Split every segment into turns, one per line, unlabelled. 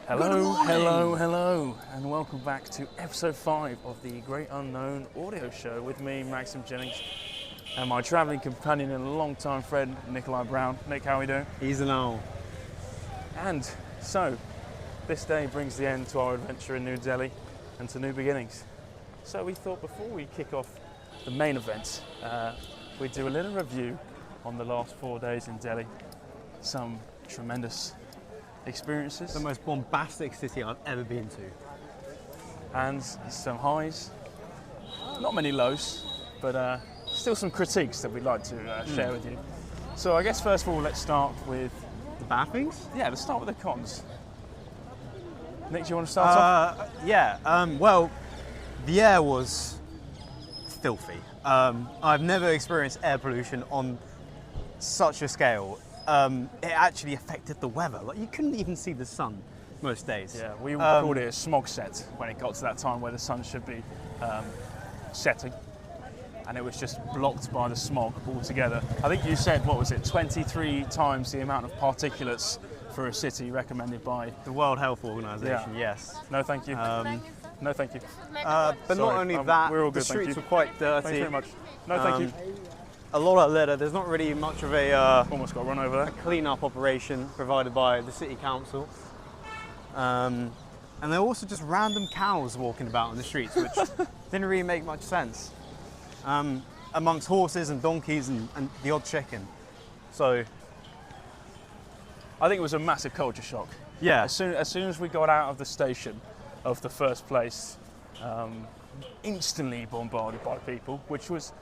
Hello, and welcome back to episode 5 of the Great Unknown audio show with me, Maxim Jennings, and my travelling companion and long-time friend, Nikolai Brown. Nick, how are we doing?
Easy now.
And so, this day brings the end to our adventure in New Delhi and to new beginnings. So we thought before we kick off the main event, we'd do a little review on the last 4 days in Delhi. Some tremendous experiences.
The most bombastic city I've ever been to.
And some highs, not many lows, but still some critiques that we'd like to share with you. So I guess first of all, let's start with...
The bad things?
Yeah, let's start with the cons. Nick, do you want to start off?
Well, the air was filthy. I've never experienced air pollution on such a scale. It actually affected the weather. Like, you couldn't even see the sun most days.
Yeah, we called it a smog set when it got to that time where the sun should be setting, and it was just blocked by the smog altogether. I think you said, 23 times the amount of particulates for a city recommended by
the World Health Organization.
Yeah.
Yes.
No, thank you. No, thank you.
But
Sorry,
not only that,
we're all good,
the streets
thank you.
were quite dirty.
Thanks very much. No, thank you.
A lot of litter. There's not really much of a
Almost got run over there.
clean-up operation provided by the city council. And there were also just random cows walking about in the streets, which didn't really make much sense. Amongst horses and donkeys and the odd chicken. So
I think it was a massive culture shock.
yeah,
As soon as we got out of the station of the first place, instantly bombarded by people, which was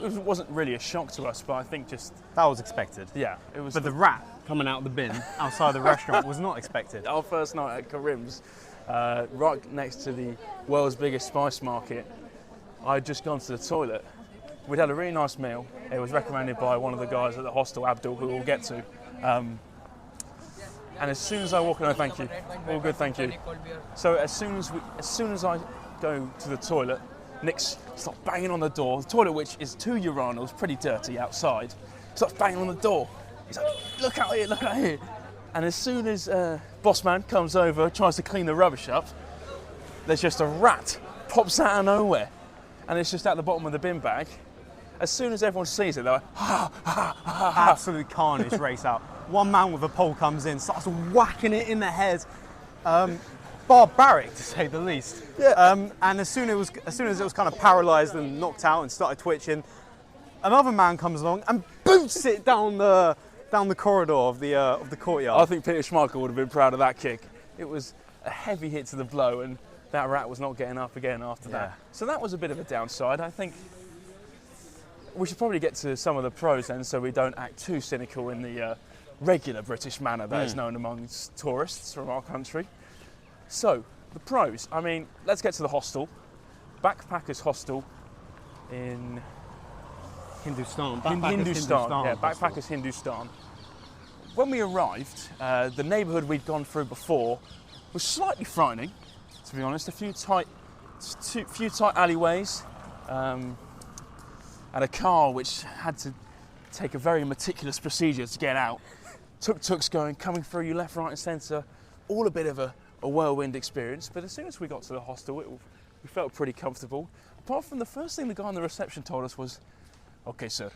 it wasn't really a shock to us, but I think just
that was expected.
yeah, it was.
But the rat coming out of the bin outside the restaurant was not expected.
Our first night at Karim's, right next to the world's biggest spice market, I'd just gone to the toilet. We'd had a really nice meal. It was recommended by one of the guys at the hostel, Abdul, who we'll get to. And as soon as I walk in, no, thank you. All good, thank you. So as soon as I go to the toilet, Nick's starts banging on the door. The toilet, which is 2 urinals, pretty dirty outside, starts banging on the door. He's like, look out here. And as soon as boss man comes over, tries to clean the rubbish up, there's just a rat pops out of nowhere. And it's just at the bottom of the bin bag. As soon as everyone sees it, they're like, ha, ha, ha, ha, ha.
Absolute carnage race out. One man with a pole comes in, starts whacking it in the head. Barbaric, to say the least.
Yeah.
And as soon as it was kind of paralysed and knocked out and started twitching, another man comes along and boots it down the corridor of the courtyard.
I think Peter Schmeichel would have been proud of that kick. It was a heavy hit to the blow, and that rat was not getting up again after that. So that was a bit of a downside. I think we should probably get to some of the pros then, so we don't act too cynical in the regular British manner that is known amongst tourists from our country. So, the pros. I mean, let's get to the hostel. Backpackers Hostel in
Hindustan.
Hindustan. Yeah,
hostel.
Backpackers Hindustan. When we arrived, the neighbourhood we'd gone through before was slightly frightening, to be honest. A few tight alleyways, and a car which had to take a very meticulous procedure to get out. Tuk-tuks coming through you left, right and centre. All a bit of a whirlwind experience. But as soon as we got to the hostel, we felt pretty comfortable. Apart from the first thing the guy on the reception told us was, "Okay, sir,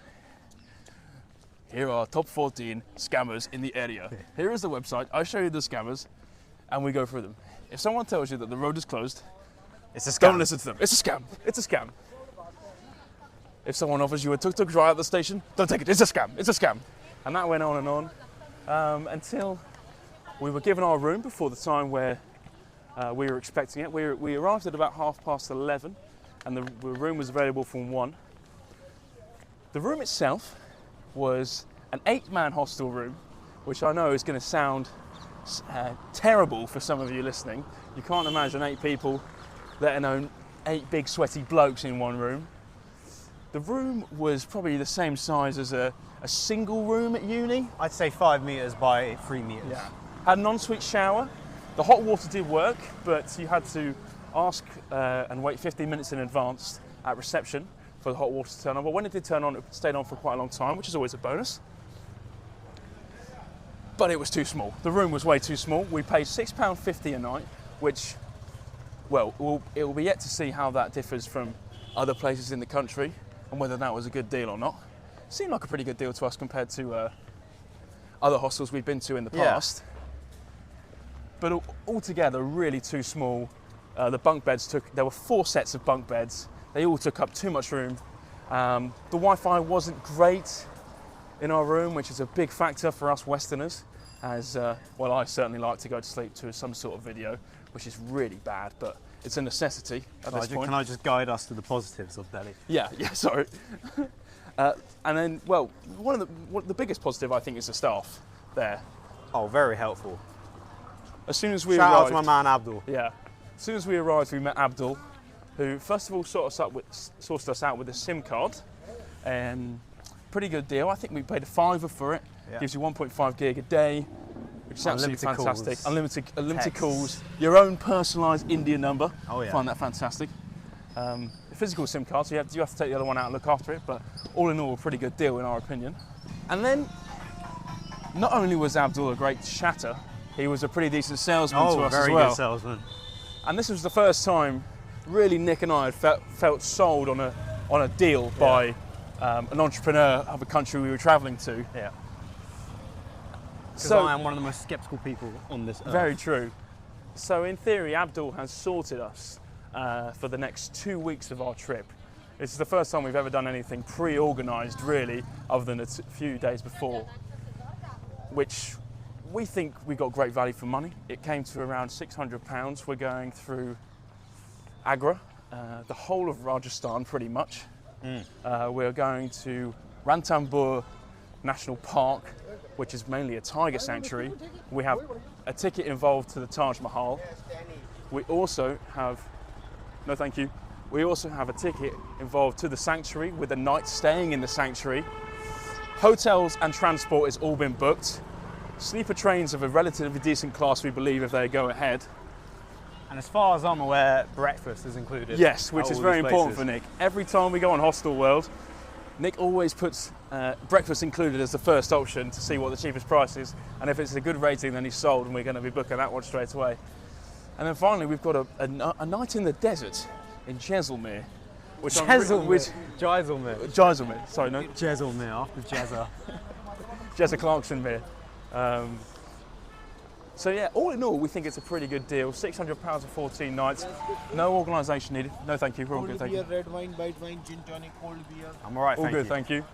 here are top 14 scammers in the area. Here is the website. I show you the scammers, and we go through them. If someone tells you that the road is closed,
It's a scam.
don't listen to them. It's a scam. It's a scam. If someone offers you a tuk-tuk right at the station, don't take it. It's a scam. It's a scam." And that went on and on until we were given our room before the time where we were expecting it. We arrived at about 11:30, and the room was available from 1. The room itself was an 8-man hostel room, which I know is going to sound terrible for some of you listening. You can't imagine 8 people, let alone 8 big sweaty blokes in one room. The room was probably the same size as a single room at uni.
I'd say 5 meters by 3 meters.
Yeah. Had an ensuite shower. The hot water did work, but you had to ask and wait 15 minutes in advance at reception for the hot water to turn on. But when it did turn on, it stayed on for quite a long time, which is always a bonus. but it was too small. The room was way too small. We paid £6.50 a night, which, well, it will be yet to see how that differs from other places in the country and whether that was a good deal or not. It seemed like a pretty good deal to us compared to other hostels we've been to in the past. But altogether, really too small. The bunk beds there were 4 sets of bunk beds. They all took up too much room. The Wi-Fi wasn't great in our room, which is a big factor for us Westerners, as, well, I certainly like to go to sleep to some sort of video, which is really bad, but it's a necessity at this point.
Can I just guide us to the positives of Delhi?
Yeah, sorry. And then, well, the biggest positive, I think, is the staff there.
Oh, very helpful.
As soon as we
Shout
arrived,
out to my man Abdul.
Yeah. As soon as we arrived, we met Abdul, who first of all sourced us out with a SIM card. Pretty good deal. I think we paid £5 for it. Yeah. Gives you 1.5 gig a day, which is absolutely fantastic. Unlimited calls. Your own personalised India number.
Oh yeah.
Find that fantastic. A physical SIM card, so you have to take the other one out and look after it. But all in all, a pretty good deal in our opinion. And then, not only was Abdul a great chatter, he was a pretty decent salesman to us as well.
Oh, very good salesman.
And this was the first time, really, Nick and I had felt sold on a deal by an entrepreneur of a country we were travelling to.
Yeah. So I am one of the most sceptical people on this earth.
Very true. So in theory, Abdul has sorted us for the next 2 weeks of our trip. This is the first time we've ever done anything pre-organised, really, other than a few days before, which we think we got great value for money. It came to around £600. We're going through Agra, the whole of Rajasthan, pretty much. We're going to Ranthambore National Park, which is mainly a tiger sanctuary. We have a ticket involved to the Taj Mahal. We also have, no thank you, we also have a ticket involved to the sanctuary with a night staying in the sanctuary. Hotels and transport has all been booked. Sleeper trains of a relatively decent class, we believe, if they go ahead.
And as far as I'm aware, breakfast is included.
Yes, which is very important for Nick. Every time we go on Hostel World, Nick always puts breakfast included as the first option to see what the cheapest price is. And if it's a good rating, then he's sold, and we're going to be booking that one straight away. And then finally, we've got a night in the desert in Jaisalmer. Jaisalmer, sorry, no.
Jaisalmer, after Jezza.
Jezza Clarksonmere. So yeah, all in all, we think it's a pretty good deal. £600 for 14 nights. No organisation needed. No, thank you. We're all good, thank you.
Red wine, white wine, gin tonic, cold beer.
I'm all right,
all good, thank you.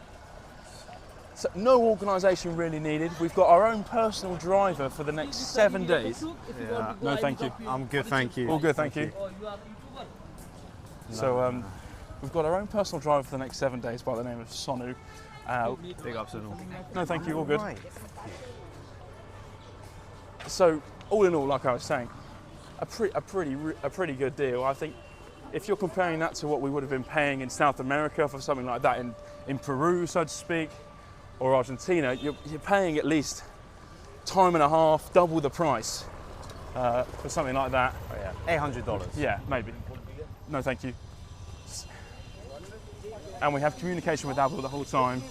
So no organisation really needed. We've got our own personal driver for the next 7 days.
Yeah.
No, thank you.
I'm good, thank you.
All good, thank you. So we've got our own personal driver for the next 7 days by the name of Sonu.
Big up, Sonu.
No, thank you. All good. So, all in all, like I was saying, a pretty good deal. I think if you're comparing that to what we would have been paying in South America for something like that in Peru, so to speak, or Argentina, you're paying at least time and a half, double the price for something like that.
Oh, yeah. $800.
Yeah, maybe. No, thank you. And we have communication with Abdul the whole time.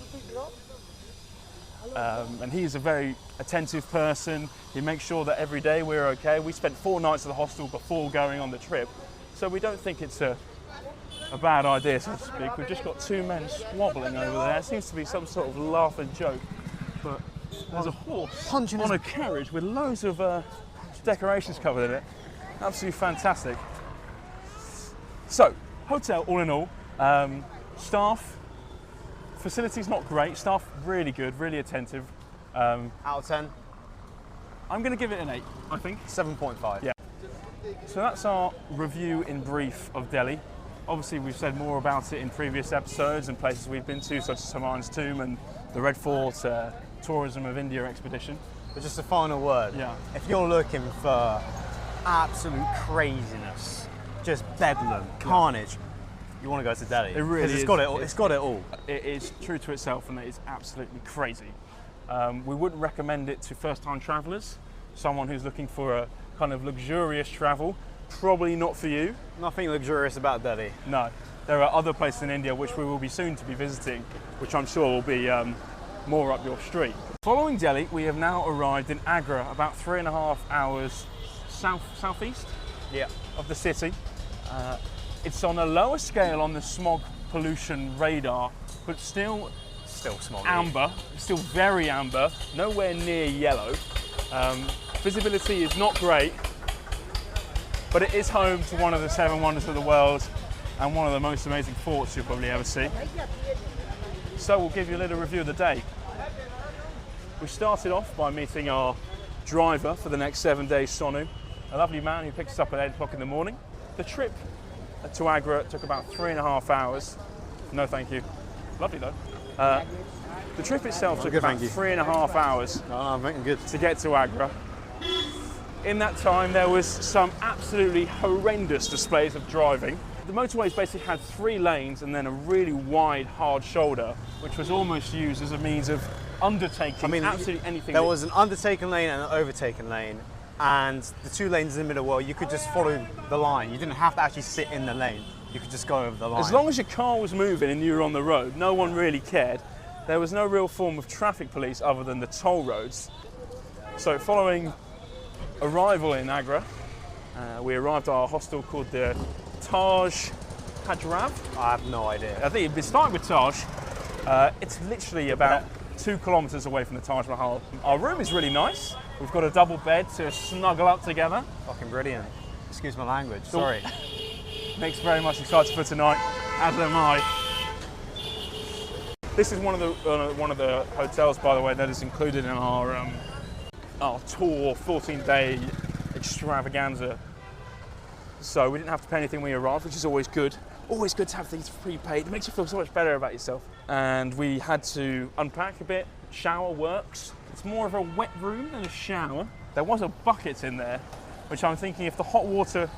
And he's a very attentive person. He makes sure that every day we're okay. We spent 4 nights at the hostel before going on the trip, so we don't think it's a bad idea, so to speak. We've just got 2 men squabbling over there. It seems to be some sort of laugh and joke, but there's a horse on a carriage with loads of decorations covered in it. Absolutely fantastic. So, hotel all in all, staff, facilities not great, staff really good, really attentive.
Out of 10?
I'm going to give it an 8, I think.
7.5.
Yeah. So that's our review in brief of Delhi. Obviously we've said more about it in previous episodes and places we've been to, such as Humayun's Tomb and the Red Fort Tourism of India expedition.
But just a final word.
Yeah.
If you're looking for absolute craziness, just bedlam, carnage, you want to go to Delhi.
It really is.
It's got it all.
It is true to itself, and it is absolutely crazy. We wouldn't recommend it to first-time travellers. Someone who's looking for a kind of luxurious travel, probably not for you.
Nothing luxurious about Delhi.
No. There are other places in India which we will be soon to be visiting, which I'm sure will be more up your street. Following Delhi, we have now arrived in Agra, about 3.5 hours southeast of the city. It's on a lower scale on the smog pollution radar, but still
smog.
Amber, still very amber, nowhere near yellow. Visibility is not great, but it is home to one of the 7 wonders of the world and one of the most amazing forts you'll probably ever see. So we'll give you a little review of the day. We started off by meeting our driver for the next 7 days, Sonu, a lovely man who picked us up at 8 o'clock in the morning. The trip to Agra took about 3.5 hours. No, thank you. Lovely though. The trip itself took about 3.5 hours to get to Agra. In that time, there was some absolutely horrendous displays of driving. The motorways basically had 3 lanes and then a really wide, hard shoulder, which was almost used as a means of undertaking absolutely anything.
There was an undertaken lane and an overtaken lane, and the 2 lanes in the middle, well, you could just follow the line. You didn't have to actually sit in the lane. You could just go over the line.
As long as your car was moving and you were on the road, no one really cared. There was no real form of traffic police other than the toll roads. So following arrival in Agra, we arrived at our hostel called the Taj Hajrav.
I have no idea.
I think it started with Taj. It's literally about 2 kilometers away from the Taj Mahal. Our room is really nice. We've got a double bed to snuggle up together.
Fucking brilliant. Excuse my language, sorry.
Nick's very much excited for tonight, as am I. This is one of the hotels, by the way, that is included in our tour 14-day extravaganza. So we didn't have to pay anything when we arrived, which is always good. Always good to have things prepaid. It makes you feel so much better about yourself. And we had to unpack a bit. Shower works. It's more of a wet room than a shower. There was a bucket in there, which I'm thinking if the hot water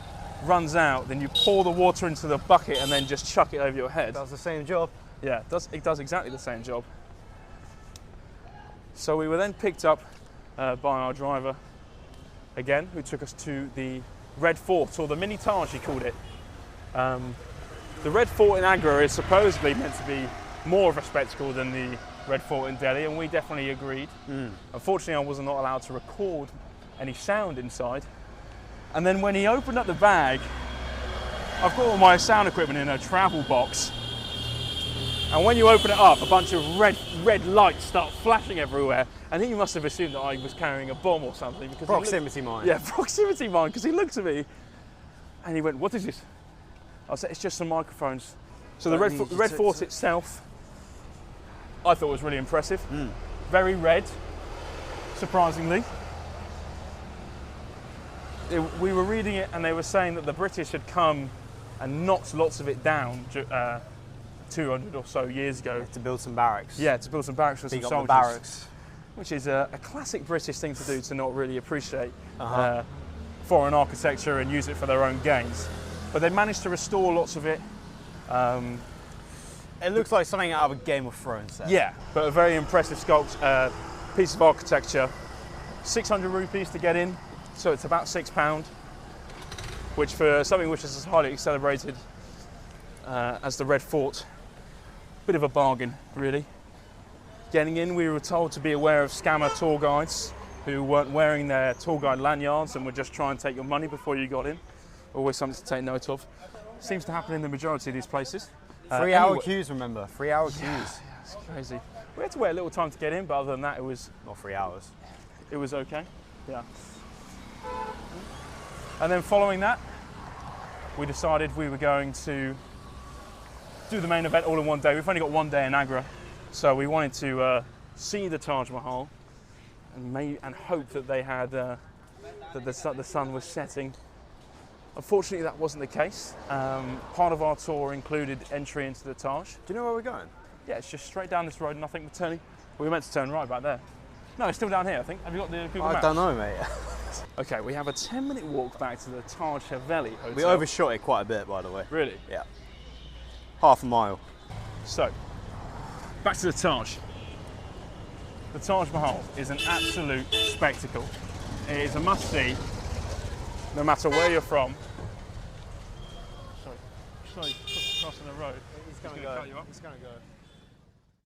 runs out, then you pour the water into the bucket and then just chuck it over your head.
Does the same job.
Yeah, it does exactly the same job. So we were then picked up by our driver again, who took us to the Red Fort, or the mini Taj he called it. The Red Fort in Agra is supposedly meant to be more of a spectacle than the Red Fort in Delhi, and we definitely agreed. Unfortunately, I was not allowed to record any sound inside. And then when he opened up the bag, I've got all my sound equipment in a travel box. And when you open it up, a bunch of red lights start flashing everywhere. And he must have assumed that I was carrying a bomb or something. Because
proximity mine.
Yeah, proximity mine, because he looked at me and he went, "What is this?" I said, "It's just some microphones." So the Red Fort itself, I thought was really impressive. Very red, surprisingly. We were reading it and they were saying that the British had come and knocked lots of it down 200 or so years ago.
To build some barracks.
Yeah, to build some barracks for some soldiers.
Barracks.
Which is a classic British thing to do, to not really appreciate foreign architecture and use it for their own gains. But they managed to restore lots of it.
It looks like something out of a Game of Thrones set.
Yeah, but a very impressive piece of architecture. 600 rupees to get in, so it's about £6, which for something which is as highly celebrated as the Red Fort, bit of a bargain, really. Getting in, we were told to be aware of scammer tour guides who weren't wearing their tour guide lanyards and would just try and take your money before you got in. Always something to take note of. Seems to happen in the majority of these places.
3-hour queues, remember? 3-hour queues.
Yeah, it's crazy. We had to wait a little time to get in, but other than that, it was...
Not 3 hours.
It was okay, yeah. And then following that, we decided we were going to do the main event all in one day. We've only got 1 day in Agra, so we wanted to see the Taj Mahal and hope that they had that the sun was setting. Unfortunately, that wasn't the case. Part of our tour included entry into the Taj.
Do you know where we're going?
Yeah, it's just straight down this road, and I think we're turning. We were meant to turn right back there. No, it's still down here, I think. Have you got the Google Maps?
I don't know, mate.
Okay, we have a 10-minute walk back to the Taj Haveli Hotel.
We overshot it quite a bit, by the way.
Really?
Yeah. Half a mile.
So, back to the Taj. The Taj Mahal is an absolute spectacle. It is a must-see, no matter where you're from. Sorry, crossing the road.
He's going to go.
Cut you up.
He's going to go.